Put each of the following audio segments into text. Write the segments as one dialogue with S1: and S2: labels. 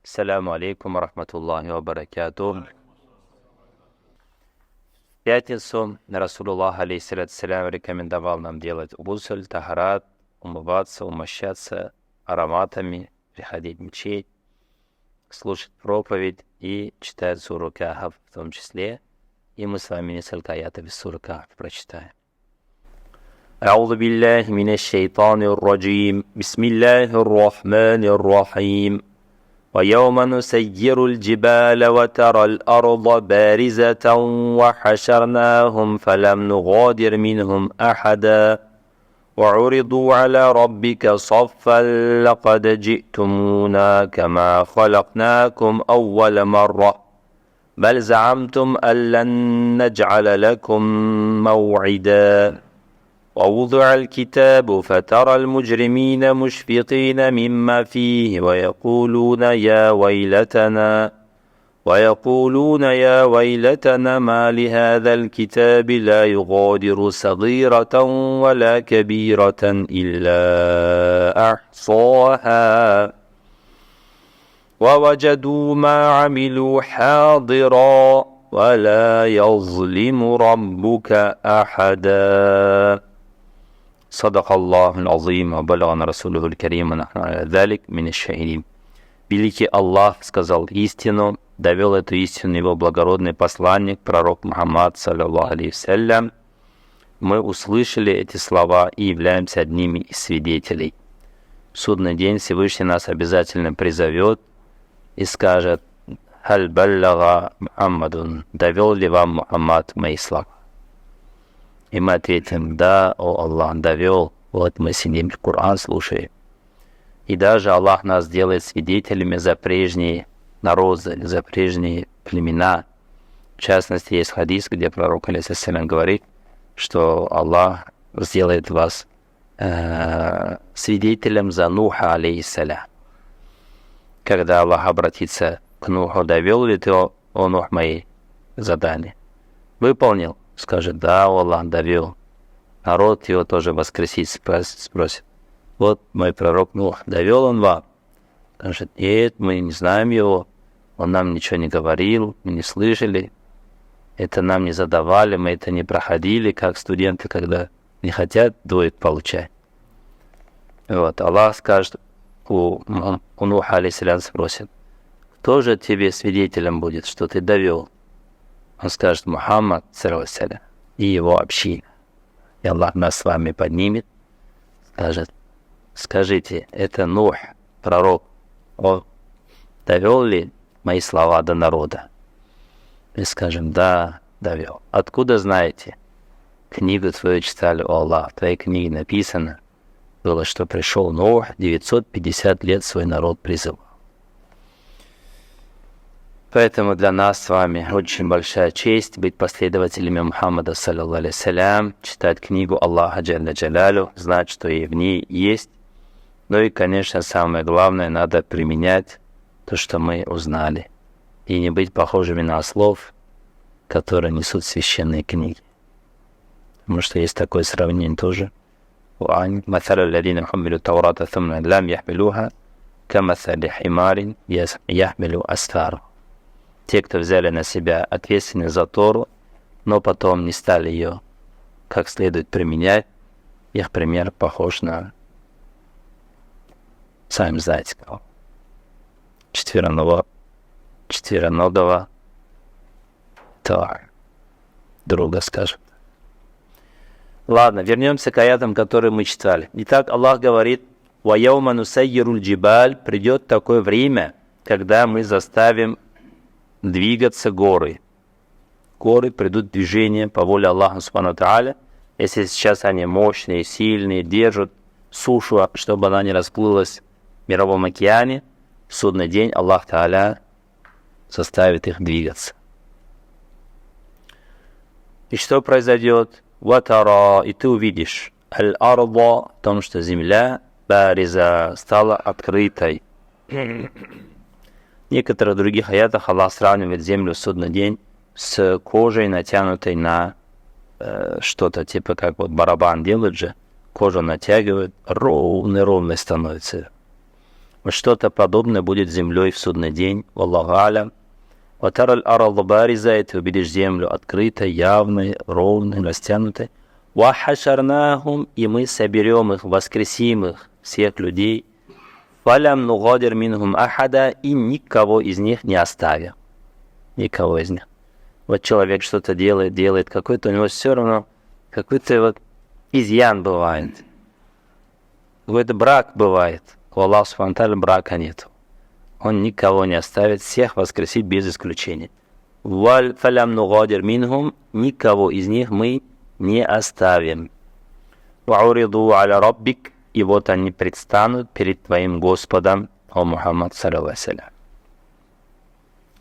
S1: Ассаляму алейкум ва рахматуллахи ва баракатух. В пятницу Расулуллах алейхиссалям рекомендовал нам делать гусль, тахарат, умываться, умощаться ароматами, приходить в мечеть, слушать проповедь и читать суру Кахф в том числе. И мы с вами несколько аятов из суры Кахф прочитаем. أعوذ بالله من الشيطان الرجيم بسم الله الرحمن الرحيم ويوم نسير الجبال وترى الأرض بارزة وحشرناهم فلم نغادر منهم أحدا وعرضوا على ربك صفا لقد جئتمونا كما خلقناكم أول مرة بل زعمتم أن لن نجعل لكم موعدا ووضع الكتاب فترى المجرمين مشفقين مما فيه ويقولون يا ويلتنا ما لهذا الكتاب لا يغادر صغيرة ولا كبيرة إلا أحصاها ووجدوا ما عملوا حاضرا ولا يظلم ربك أحدا صدق الله العظيم وبلغنا رسوله الكريم ونحن على ذلك من الشاهدين. Великий Аллах сказал истину, довел эту истину его благородный посланник, пророк Мухаммад, саллаллаху алейхи вассалям. Мы услышали эти слова и являемся одними из свидетелей. В судный день Всевышний нас обязательно призовет и скажет: «Халь баллага Мухаммадун», довел ли вам Мухаммад мои слова? И мы ответим: да, о Аллах, довел. Вот мы сидим, Коран слушаем. И даже Аллах нас делает свидетелями за прежние народы, за прежние племена. В частности, есть хадис, где пророк алейхиссалям говорит, что Аллах сделает вас свидетелем за Нуха алейхиссалям. Когда Аллах обратится к Нуху: довел ли ты, о Нух, мои задания? Выполнил? Скажет: да, о Аллах, довел. Народ его тоже воскресить спросит: вот мой пророк Нух, довел он вам? Скажет: нет, мы не знаем его, он нам ничего не говорил, мы не слышали, это нам не задавали, мы это не проходили, как студенты, когда не хотят двоек получать. Вот, Аллах скажет, у Нуха алейхиссалям спросит: кто же тебе свидетелем будет, что ты довел? Он скажет: Мухаммад, саллаллаху, и его община. И Аллах нас с вами поднимет, скажет: скажите, это Нух, пророк, он довел ли мои слова до народа? Мы скажем: да, довел. Откуда знаете? Книгу твою читали, о Аллах, в твоей книге написано было, что пришел Нух, 950 лет свой народ призывал. Поэтому для нас с вами очень большая честь быть последователями Мухаммада, саллаллаху алейхи вассалям, читать книгу Аллаха Джалля Джалялю, знать, что и в ней есть. Ну и, конечно, самое главное, надо применять то, что мы узнали, и не быть похожими на ослов, которые несут священные книги. Потому что есть такое сравнение тоже. مثل الذين حملوا التوراة ثم لم يحملوها كمثل حمار يحمل أسفارا. Те, кто взяли на себя ответственность за Тору, но потом не стали ее как следует применять, их пример похож на, сами знаете кого, четвероногого друга, скажем. Ладно, вернемся к аятам, которые мы читали. Итак, Аллах говорит: «Ваяума нусаййируль джибаль», придет такое время, когда мы заставим двигаться горы. Горы придут в движение по воле Аллаха субхану ва тааля. Если сейчас они мощные, сильные, держат сушу, чтобы она не расплылась в мировом океане, в судный день Аллах Тааля заставит их двигаться. И что произойдет? Ватара, и ты увидишь аль-арда, о том, что земля бариза стала открытой. В некоторых других аятах Аллах сравнивает землю в судный день с кожей, натянутой на что-то, типа как вот барабан делают же, кожу натягивают, ровной становится. Вот что-то подобное будет с землей в судный день. Валлаху алям. Ватараль аралду бариза, и ты увидишь землю открытой, явной, ровной, растянутой. Вахашарнахум, и мы соберем их, воскресим их, всех людей. Фалям нугадир минхум ахада, и никого из них не оставим. Никого из них. Вот человек что-то делает, какой-то у него все равно, какой-то вот изъян бывает. Какой-то брак бывает. У Аллаха субхану ва тааля брака нет. Он никого не оставит, всех воскресит без исключения. Валь фалям нугадир минхум, никого из них мы не оставим. Вауриду аля раббик, и вот они предстанут перед твоим Господом, о Мухаммад саллаллаху алейхи ва саллям.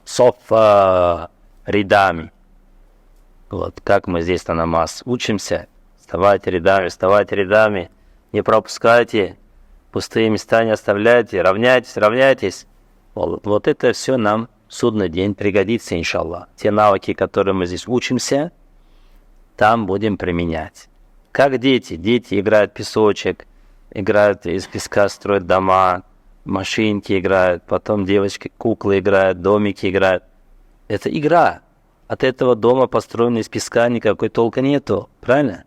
S1: Софа рядами. Вот как мы здесь на намаз учимся. Вставайте рядами, не пропускайте, пустые места не оставляйте, равняйтесь. Вот это все нам в судный день пригодится, иншаллах. Те навыки, которые мы здесь учимся, там будем применять. Как дети играют в песочек, играют из песка, строят дома, машинки играют, потом девочки, куклы играют, домики играют. Это игра. От этого дома, построенного из песка, никакой толка нету. Правильно?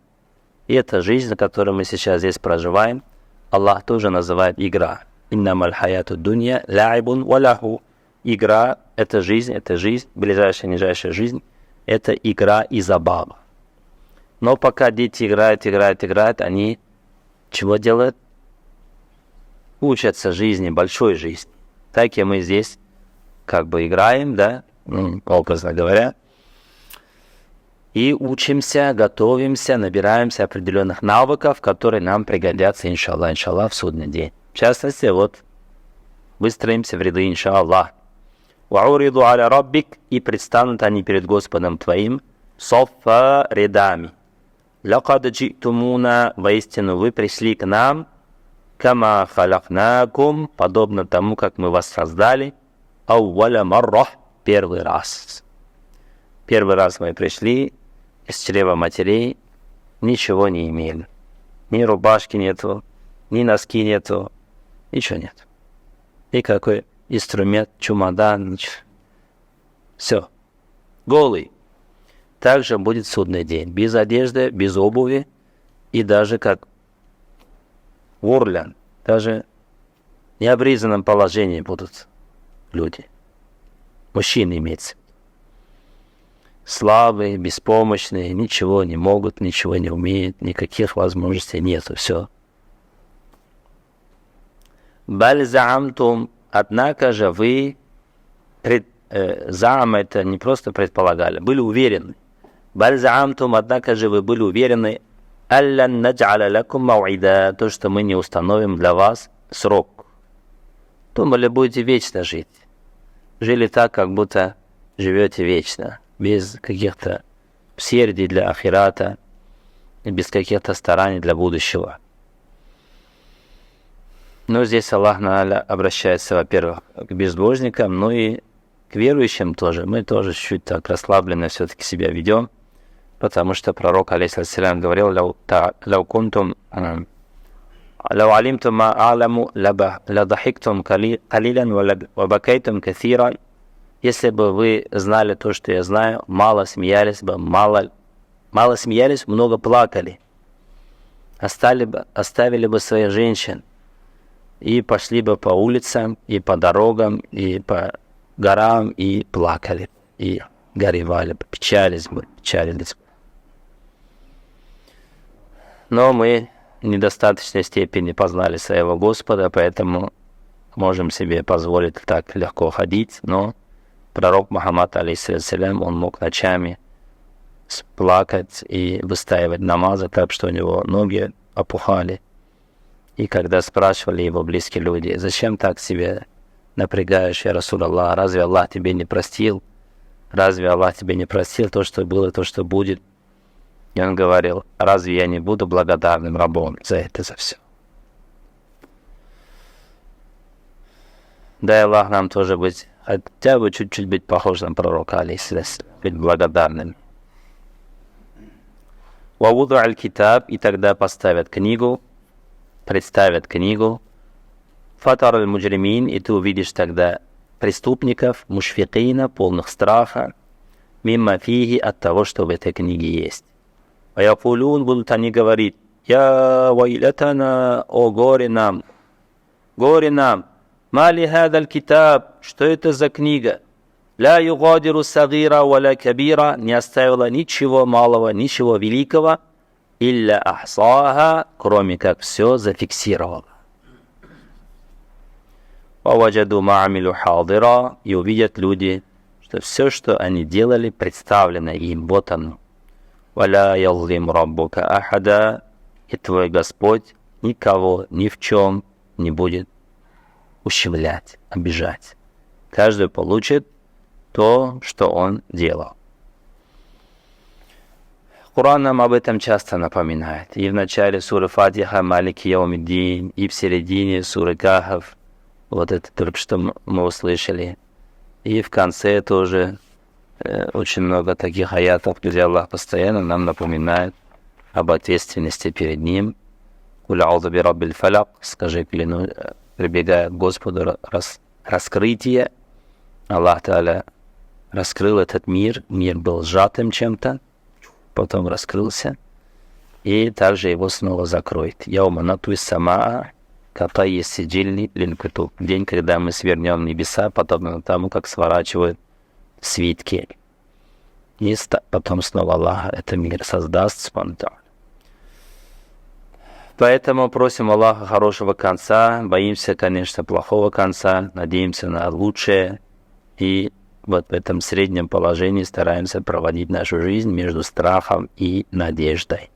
S1: И эта жизнь, на которой мы сейчас здесь проживаем, Аллах тоже называет игра. Иннамаль хаяту дунья ла'ибун ва лаху. Игра – это жизнь, ближайшая, нижайшая жизнь – это игра и забава. Но пока дети играют, они чего делают? Учатся жизни, большой жизни. Так и мы здесь как бы играем, да, образно говоря, и учимся, готовимся, набираемся определенных навыков, которые нам пригодятся, иншаллах, в судный день. В частности, вот, выстроимся в ряды, иншаллах. «Вауриду аля раббик», и предстанут они перед Господом твоим, соффа рядами. «Лакад джитумуна», воистину вы пришли к нам, «Кама халакнакум», подобно тому, как мы вас создали, «Ауваля маррах», первый раз. Первый раз мы пришли из чрева матерей, ничего не имели. Ни рубашки нету, ни носки нету, ничего нет. Никакой инструмент, чемодан, ничего. Все. Голый. Также будет судный день. Без одежды, без обуви и даже как ворлян. Даже в необрезанном положении будут люди. Мужчины имеется. Слабые, беспомощные, ничего не могут, ничего не умеют, никаких возможностей нету, все. Баль заамтум, однако же вы, заам это не просто предполагали, были уверены. Баль заамтум, однако же вы были уверены, аллан наджаля лакум мауида, то, что мы не установим для вас срок. Думали, будете вечно жить. Жили так, как будто живете вечно. Без каких-то усердий для ахирата, без каких-то стараний для будущего. Но здесь Аллах обращается, во-первых, к безбожникам, но и к верующим тоже. Мы тоже чуть-чуть так расслабленно все-таки себя ведем, потому что пророк, алейхиссалям, говорил, «Лау алимтум ма а'ламу ладахиктум калилян ва бакайтум каthиран». Если бы вы знали то, что я знаю, мало смеялись, много плакали. Оставили бы своих женщин и пошли бы по улицам, и по дорогам, и по горам, и плакали, и горевали бы, печалились бы. Но мы в недостаточной степени познали своего Господа, поэтому можем себе позволить так легко ходить, но пророк Мухаммад, алейхиссалям, он мог ночами плакать и выстаивать намазы, так что у него ноги опухали. И когда спрашивали его близкие люди, зачем так себя напрягаешь, я Расул Аллах, разве Аллах тебе не простил? Разве Аллах тебе не простил то, что было, то, что будет? И он говорил, разве я не буду благодарным рабом за все? Дай Аллах нам тоже быть, хотя бы чуть-чуть быть похожим на пророка, алейхиссалям, быть благодарным. Вавуду аль-китаб, и тогда представят книгу, фатар аль-муджримин, и ты увидишь тогда преступников, мушфикина, полных страха, мимма фиги, от того, что в этой книге есть. Ваякулун, будут они говорить: я вайлятана, о горе нам, мали хадаль китаб, что это за книга? Ля югадиру сагира валя кабира, не оставила ничего малого, ничего великого, илля ахсаха, кроме как все зафиксировала. Ваваджаду ма'амилу хадира, и увидят люди, что все, что они делали, представлено им, вот оно. Валя яллим раббука ахада, и твой Господь никого ни в чем не будет ущемлять, обижать. Каждый получит то, что он делал. Коран нам об этом часто напоминает. И в начале суры Фатиха Малики Яумиддин, и в середине суры Кахф, вот это только что мы услышали. И в конце тоже очень много таких аятов, где Аллах постоянно нам напоминает об ответственности перед Ним. Куль аузу би раббиль фалак, скажи, прибегая к Господу, раскрытие. Аллах Та'аля раскрыл этот мир был сжатым чем-то, потом раскрылся, и также его снова закроет. Яума натуй самаа, катай сиджильни линкутуб. День, когда мы свернем небеса, подобно тому, как сворачивают свитки. И потом снова Аллах этот мир создаст спонтанно. Поэтому просим Аллаха хорошего конца, боимся, конечно, плохого конца, надеемся на лучшее, и вот в этом среднем положении стараемся проводить нашу жизнь между страхом и надеждой.